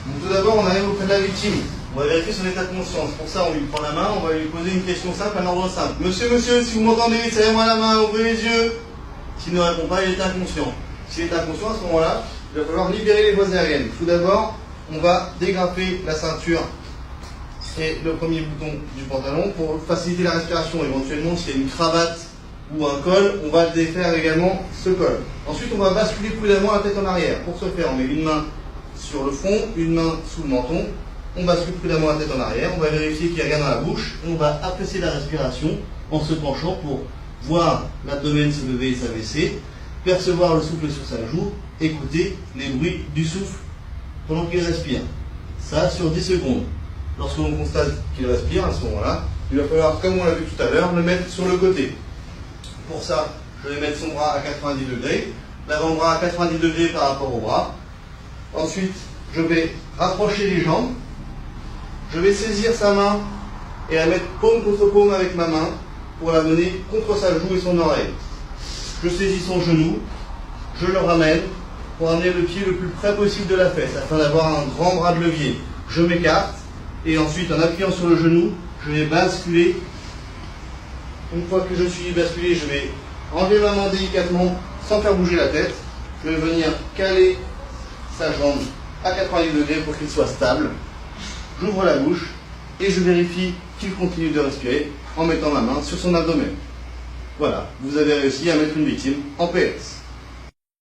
Donc, tout d'abord, on arrive auprès de la victime. On va vérifier son état de conscience. Pour ça, on lui prend la main, on va lui poser une question simple, un ordre simple. Monsieur, monsieur, si vous m'entendez, serrez-moi la main, ouvrez les yeux. S'il ne répond pas, il est inconscient. S'il est inconscient, à ce moment-là, il va falloir libérer les voies aériennes. Tout d'abord, on va dégraffer la ceinture et le premier bouton du pantalon pour faciliter la respiration. Éventuellement, s'il y a une cravate ou un col, on va défaire également ce col. Ensuite, on va basculer prudemment la tête en arrière. Pour ce faire, on met une main sur le front, une main sous le menton. On bascule prudemment la tête en arrière. On va vérifier qu'il n'y a rien dans la bouche. Et on va apprécier la respiration en se penchant pour voir l'abdomen se lever et s'abaisser, percevoir le souffle sur sa joue, écouter les bruits du souffle pendant qu'il respire. Ça sur 10 secondes. Lorsque l'on constate qu'il respire, à ce moment-là, il va falloir, comme on l'a vu tout à l'heure, le mettre sur le côté. Pour ça, je vais mettre son bras à 90 degrés, l'avant-bras à 90 degrés par rapport au bras. Ensuite, je vais rapprocher les jambes. Je vais saisir sa main et la mettre paume contre paume avec ma main pour la mener contre sa joue et son oreille. Je saisis son genou, je le ramène pour amener le pied le plus près possible de la fesse afin d'avoir un grand bras de levier. Je m'écarte et ensuite en appuyant sur le genou, je vais basculer. Une fois que je suis basculé, je vais enlever ma main délicatement sans faire bouger la tête. Je vais venir caler sa jambe à 90 degrés pour qu'il soit stable. J'ouvre la bouche et je vérifie qu'il continue de respirer en mettant ma main sur son abdomen. Voilà, vous avez réussi à mettre une victime en PS.